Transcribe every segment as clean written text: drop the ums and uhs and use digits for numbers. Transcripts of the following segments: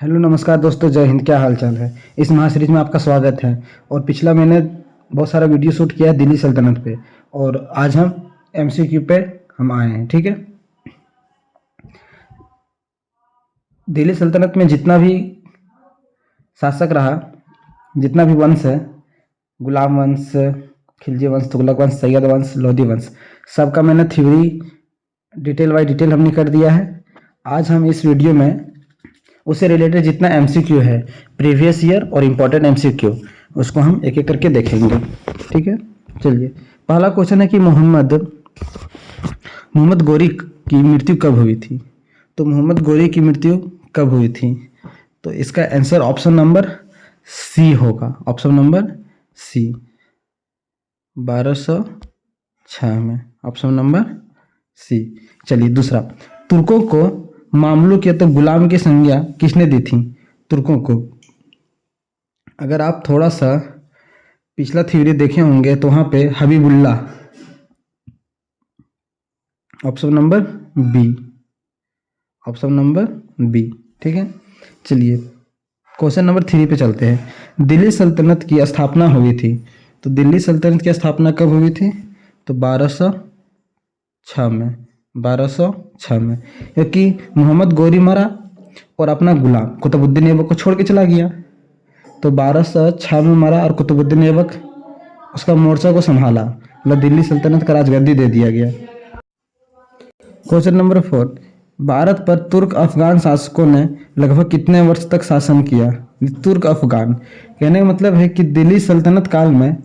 Hello नमस्कार दोस्तों, जय हिंद। क्या हाल चाल है। इस महासीरीज में आपका स्वागत है। और पिछला मैंने बहुत सारा वीडियो शूट किया है दिल्ली सल्तनत पे, और आज हम एमसीक्यू पे हम आए हैं। ठीक है, दिल्ली सल्तनत में जितना भी शासक रहा, जितना भी वंश है, गुलाम वंश, खिलजी वंश, तुगलक वंश, सैयद वंश, लोधी वंश, सबका मैंने थ्योरी डिटेल बाय डिटेल हमने कर दिया है। आज हम इस वीडियो में उससे रिलेटेड जितना एमसीक्यू है, प्रीवियस ईयर और इम्पोर्टेंट एमसीक्यू, उसको हम एक एक करके देखेंगे। ठीक है, चलिए। पहला क्वेश्चन है कि मोहम्मद गोरी की मृत्यु कब हुई थी। तो मोहम्मद गोरी की मृत्यु कब हुई थी, तो इसका आंसर ऑप्शन नंबर सी होगा। ऑप्शन नंबर सी, 1206 में। Option number C. चलिए दूसरा, तुर्कों को मामलुक या तो गुलाम की संज्ञा किसने दी थी। तुर्कों को, अगर आप थोड़ा सा पिछला थ्योरी देखे होंगे तो वहां पे Habibullah, option number B. Option number B. ठीक है, चलिए क्वेश्चन नंबर 3 पे चलते हैं। दिल्ली सल्तनत की स्थापना हुई थी, तो दिल्ली सल्तनत की स्थापना कब हुई थी, तो 1206 में। 1206 में, क्योंकि मोहम्मद गोरी मरा और अपना गुलाम कुतुबुद्दीन ऐबक को छोड़ के चला गया। तो 1206 में मरा और कुतुबुद्दीन ऐबक उसका मोर्चा को संभाला, मतलब दिल्ली सल्तनत का राजगद्दी दे दिया गया। क्वेश्चन नंबर 4, भारत पर तुर्क अफगान शासकों ने लगभग कितने वर्ष तक शासन किया। तुर्क अफगान कहने का मतलब है कि दिल्ली सल्तनत काल में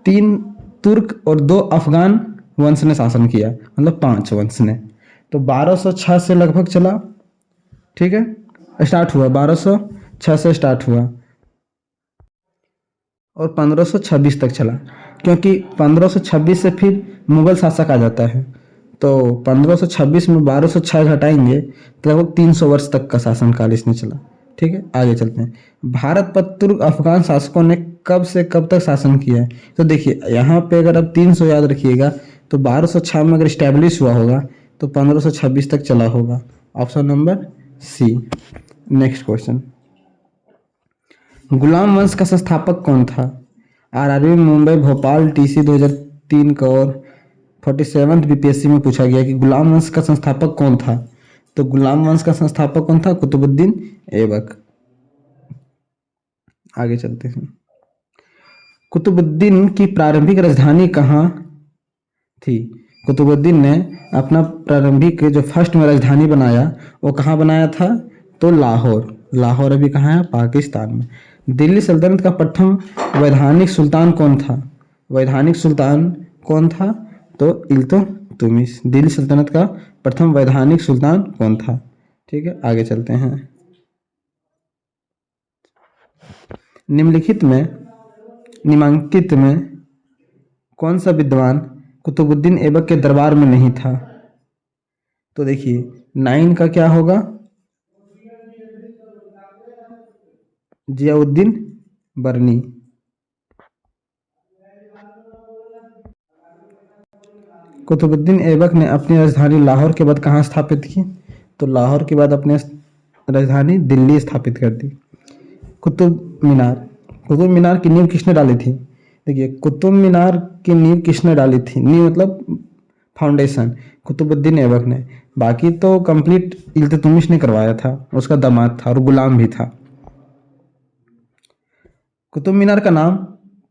3 तुर्क और 2 अफगान वंश ने शासन किया, मतलब 5 वंश ने। तो 1206 से लगभग चला। ठीक है, स्टार्ट हुआ 1206 से स्टार्ट हुआ और 1526 तक चला, क्योंकि 1526 से फिर मुगल शासक आ जाता है। तो 1526 में 1206 घटाएंगे तो लगभग 300 वर्ष तक का शासनकाल इसने चला। ठीक है, आगे चलते हैं। भारत पर तुर्क अफगान शासकों ने कब से कब तक शासन किया है। तो देखिए यहाँ पे अगर आप 300 याद रखिएगा, तो 1206 में अगर स्टैब्लिश हुआ होगा तो 1526 तक चला होगा। Option number C. Next question, गुलाम वंश का संस्थापक कौन था। आरआरबी मुंबई, भोपाल, टीसी 2003 का और 47th बीपीएससी में पूछा गया कि गुलाम वंश का संस्थापक कौन था। तो गुलाम वंश का संस्थापक कौन था, कुतुबुद्दीन ऐबक। आगे चलते हैं। कुतुबुद्दीन की प्रारंभिक राजधानी कहाँ थी। कुतुबुद्दीन ने अपना प्रारंभिक जो फर्स्ट में राजधानी बनाया वो कहाँ बनाया था, तो लाहौर। लाहौर अभी कहाँ है, पाकिस्तान में। दिल्ली सल्तनत का प्रथम वैधानिक सुल्तान कौन था। वैधानिक सुल्तान कौन था, तो इल्तुतमिश। दिल्ली सल्तनत का प्रथम वैधानिक सुल्तान कौन था। ठीक है, आगे चलते हैं। निम्नांकित में कौन सा विद्वान कुतुबुद्दीन ऐबक के दरबार में नहीं था। तो देखिए 9 का क्या होगा, जियाउद्दीन बरनी। कुतुबुद्दीन ऐबक ने अपनी राजधानी लाहौर के बाद कहाँ स्थापित की, तो लाहौर के बाद अपनी राजधानी दिल्ली स्थापित कर दी। कुतुब मीनार, कुतुब मीनार की नींव किसने डाली थी। देखिए कुतुब मीनार की नींव किसने डाली थी, नींव मतलब फाउंडेशन कुतुबुद्दीन ऐबक ने। बाकी तो कंप्लीट इल्तुतमिश ने करवाया था, उसका दामाद था और गुलाम भी था। कुतुब मीनार का नाम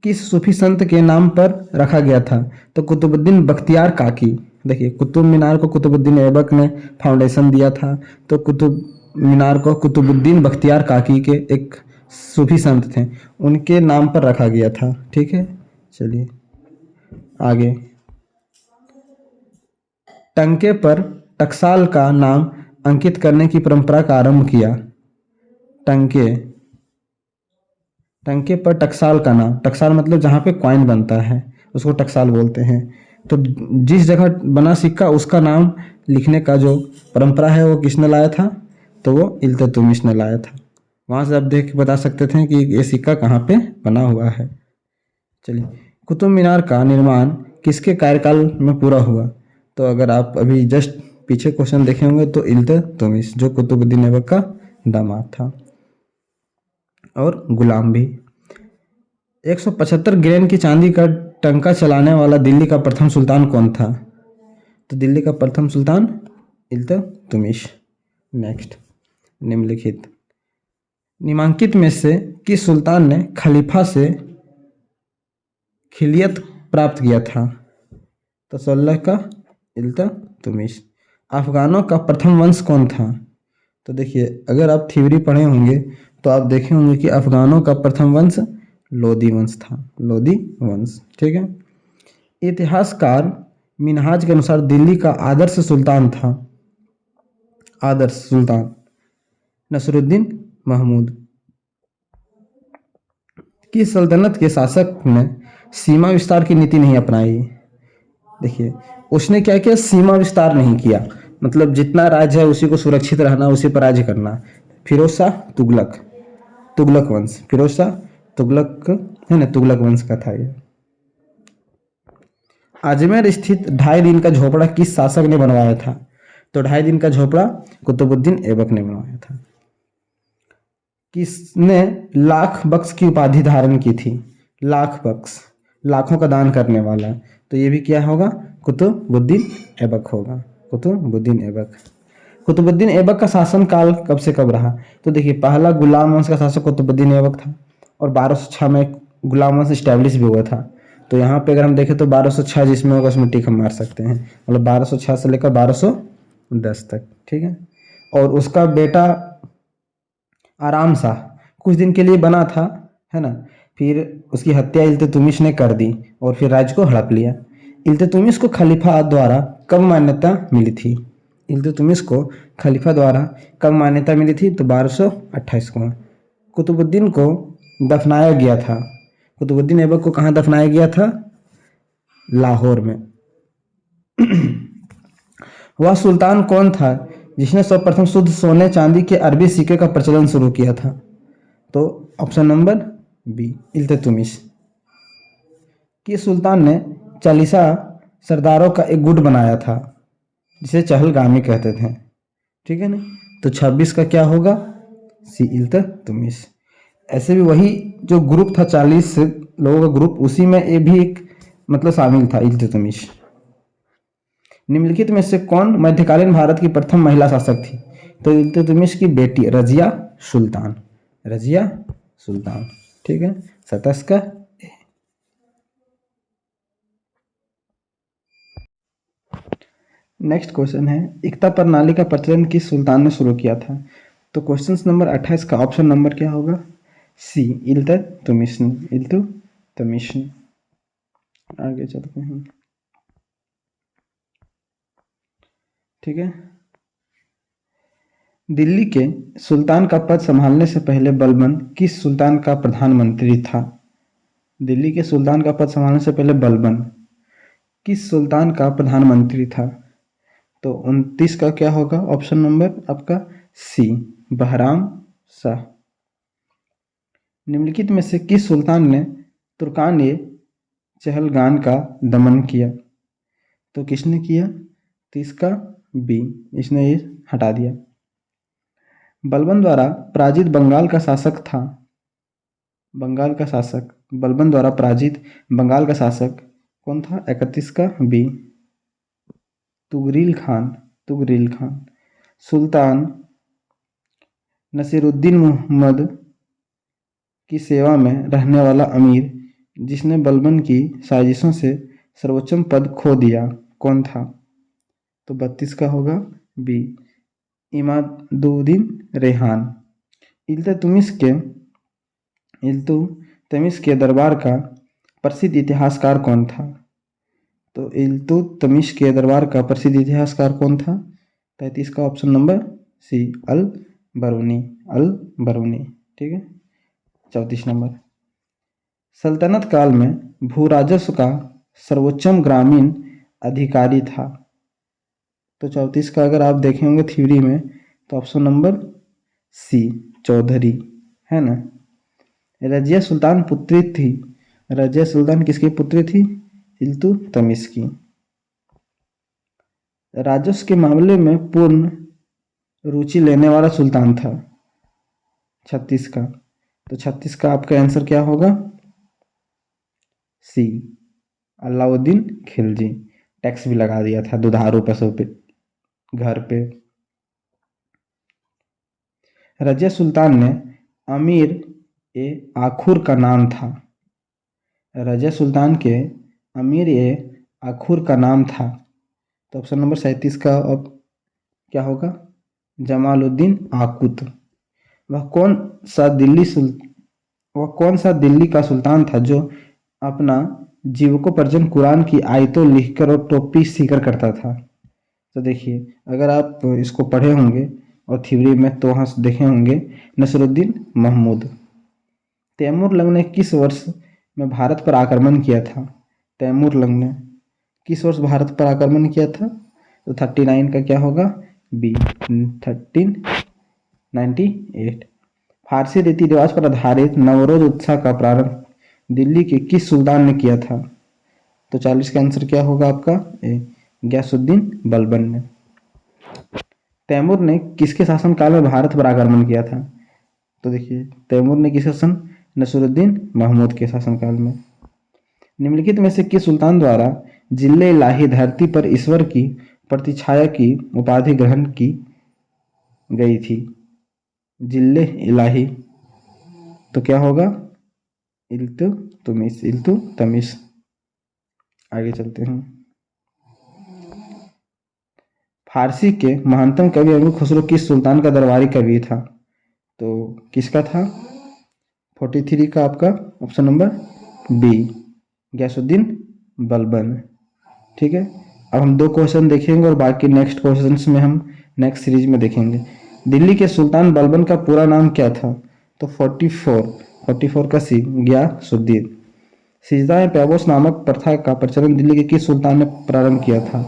किस सूफी संत के नाम पर रखा गया था, तो कुतुबुद्दीन बख्तियार काकी। देखिए कुतुब मीनार को कुतुबुद्दीन ऐबक ने फाउंडेशन दिया था, तो कुतुब मीनार को कुतुबुद्दीन बख्तियार काकी के एक सूफी संत थे, उनके नाम पर रखा गया था। ठीक है, चलिए आगे। टंके पर टकसाल का नाम अंकित करने की परंपरा का आरंभ किया। टंके पर टकसाल का नाम, टकसाल मतलब जहाँ पे कॉइन बनता है उसको टकसाल बोलते हैं। तो जिस जगह बना सिक्का उसका नाम लिखने का जो परंपरा है वो किसने लाया था, तो वो इल्तुतमिश ने लाया था। वहाँ से आप देख के बता सकते थे कि ये सिक्का कहाँ पे बना हुआ है। चलिए, कुतुब मीनार का निर्माण किसके कार्यकाल में पूरा हुआ। तो अगर आप अभी जस्ट पीछे क्वेश्चन देखे होंगे तो इल्तुतमिश, जो कुतुबुद्दीन ऐबक का दामाद था। और गुलाम भी। 175 ग्रेन की चांदी का टंका चलाने वाला दिल्ली का प्रथम सुल्तान कौन था? तो दिल्ली का प्रथम सुल्तान इल्तुतमिश। नेक्स्ट, निम्नलिखित निम्नांकित में से किस सुल्तान ने खलीफा से खिलियत प्राप्त किया था? तो 16 का इल्तुतमिश। अफगानों का प्रथम वंश कौन था? तो देखिए, अगर आप थ्योरी पढ़े होंगे तो आप देखे होंगे कि अफगानों का प्रथम वंश लोदी वंश था, लोदी वंश। ठीक है। इतिहासकार मिनहाज के अनुसार दिल्ली का आदर्श सुल्तान था, आदर्श सुल्तान नसरुद्दीन महमूद। किस सल्तनत के शासक ने सीमा विस्तार की नीति नहीं अपनाई? देखिए, उसने क्या किया, सीमा विस्तार नहीं किया, मतलब जितना राज्य है उसी को सुरक्षित रहना, उसी पर राज्य करना। फिरोज शाह तुगलक, तुगलक वंश, फिरोज शाह तुगलक है ना, तुगलक वंश का था ये। अजमेर स्थित 2.5 दिन का झोपड़ा किस शासक ने बनवाया था? तो 2.5 दिन का झोपड़ा कुतुबुद्दीन ऐबक ने बनवाया था। किसने लाख बख्श की उपाधि धारण की थी? लाख बख्श, लाखों का दान करने वाला। तो ये भी क्या होगा, कुतुबुद्दीन ऐबक होगा, कुतुबुद्दीन ऐबक। कुतुबुद्दीन ऐबक का शासन काल कब से कब रहा? तो देखिए, पहला गुलाम वंश का शासक कुतुबुद्दीन ऐबक था और 1206 में गुलाम वंश स्टैब्लिश भी हुआ था। तो यहाँ पे अगर हम देखें तो 1206 जिसमें होगा उसमें टिक हम मार सकते हैं, मतलब 1206 से लेकर 1210 तक। ठीक है। और उसका बेटा आराम शाह कुछ दिन के लिए बना था, है ना, फिर उसकी हत्या इल्तुतमिश ने कर दी और फिर राज्य को हड़प लिया। इल्तुतमिश को खलीफा द्वारा कब मान्यता मिली थी? इल्तुतमिश को खलीफा द्वारा कब मान्यता मिली थी? तो 1228 को। कुतुबुद्दीन को दफनाया गया था, कुतुबुद्दीन ऐबक को कहाँ दफनाया गया था? लाहौर में। वह सुल्तान कौन था जिसने सर्वप्रथम शुद्ध सोने चांदी के अरबी सिक्के का प्रचलन शुरू किया था? तो ऑप्शन नंबर बी, इल्तुतमिश। किस सुल्तान ने चालीसा सरदारों का एक गुट बनाया था जिसे चहलगामी कहते थे? ठीक है ना। तो 26 का क्या होगा? सी, इल्तुतमिश। ऐसे भी वही जो ग्रुप था 40 लोगों का ग्रुप, उसी में ये भी एक मतलब शामिल था, इल्तुतमिश। निम्नलिखित में से कौन मध्यकालीन भारत की प्रथम महिला शासक थी? तो इल्तुतमिश की बेटी रजिया सुल्तान, रजिया सुल्तान। ठीक है। 27 का। नेक्स्ट क्वेश्चन है, एकता प्रणाली का प्रचलन किस सुल्तान ने शुरू किया था? तो क्वेश्चन नंबर 28 का ऑप्शन नंबर क्या होगा? सी, इल्तुतमिश, इल्तुतमिश। आगे चलते हैं। ठीक है। दिल्ली के सुल्तान का पद संभालने से पहले बलबन किस सुल्तान का प्रधानमंत्री था? दिल्ली के सुल्तान का पद संभालने से पहले बलबन किस सुल्तान का प्रधानमंत्री था? तो 29 का क्या होगा ऑप्शन नंबर आपका? सी, बहराम शाह। निम्नलिखित में से किस सुल्तान ने तुर्कान ए चहलगान का दमन किया? तो किसने किया? 30 का बी, इसने ये हटा दिया। बलबन द्वारा पराजित बंगाल का शासक था, बंगाल का शासक, बलबन द्वारा पराजित बंगाल का शासक कौन था? 31 का बी, तुगरील खान, तुगरील खान। सुल्तान नसीरुद्दीन मोहम्मद की सेवा में रहने वाला अमीर जिसने बलबन की साजिशों से सर्वोच्च पद खो दिया कौन था? तो 32 का होगा बी, इमादुद्दीन रेहान। इल्तुतमिश के दरबार का प्रसिद्ध इतिहासकार कौन था? तो इल्तुतमिश के दरबार का प्रसिद्ध इतिहासकार कौन था? 33 का ऑप्शन नंबर सी, अल बरूनी, अल बरूनी। ठीक है। 34 नंबर, सल्तनत काल में भूराजस्व का सर्वोच्चम ग्रामीण अधिकारी था? तो 34 का अगर आप देखे होंगे थ्योरी में तो ऑप्शन नंबर सी, चौधरी, है ना। रजिया सुल्तान पुत्री थी, रजिया सुल्तान किसकी पुत्री थी? इल्तुतमिश की। राजस्व के मामले में पूर्ण रुचि लेने वाला सुल्तान था? 36 का तो 36 का आपका आंसर क्या होगा? सी, अलाउद्दीन खिलजी। टैक्स भी लगा दिया था दुधारू पशु पे, घर पे। रजिया सुल्तान ने अमीर ए आखुर का नाम था। रजिया सुल्तान के अमीर ए आखुर का नाम था। तो ऑप्शन नंबर 37 का अब क्या होगा? जमालुद्दीन आकुत। वह कौन सा दिल्ली सुल वह कौन सा दिल्ली का सुल्तान था जो अपना जीवकोपार्जन कुरान की आयतों लिखकर और टोपी सीकर करता था? तो देखिए, अगर आप इसको पढ़े होंगे और थ्योरी में तो वहाँ से देखे होंगे, नसरुद्दीन महमूद। तैमूर लंग ने किस वर्ष में भारत पर आक्रमण किया था? तैमूर लंग ने किस वर्ष भारत पर आक्रमण किया था? तो 39 का क्या होगा? बी, 1398। फारसी रीति रिवाज पर आधारित नवरोज उत्सव का प्रारंभ दिल्ली के किस सुल्तान ने किया था? तो 40 का आंसर क्या होगा आपका? ए, गयासुद्दीन बलबन ने। तैमूर ने किसके शासनकाल में भारत पर आक्रमण किया था? तो देखिए, तैमूर ने किसके शासन? नसरुद्दीन महमूद के शासनकाल में। निम्नलिखित में से किस सुल्तान द्वारा जिले इलाही धरती पर ईश्वर की प्रतिछाया की उपाधि ग्रहण की गई थी? जिले इलाही, तो क्या होगा? इल्तुतमिश, इल्तुतमिश। आगे चलते हैं। फारसी के महानतम कवि अमीर खुसरो किस सुल्तान का दरबारी कवि था? तो किसका था? 43 का आपका option number B, Ghiyasuddin Balban. ठीक है, अब हम 2 क्वेश्चन देखेंगे और बाकी नेक्स्ट क्वेश्चंस में हम नेक्स्ट सीरीज में देखेंगे। दिल्ली के सुल्तान बलबन का पूरा नाम क्या था? तो 44 का सी, गयासुद्दीन। सिजदा पैबोस नामक प्रथा का प्रचलन दिल्ली के किस सुल्तान ने प्रारंभ किया था?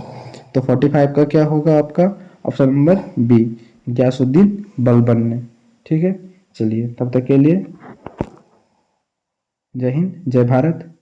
तो 45 का क्या होगा आपका? Option number B, Ghiyasuddin Balban ने। ठीक है, चलिए तब तक के लिए जय हिंद, जय भारत।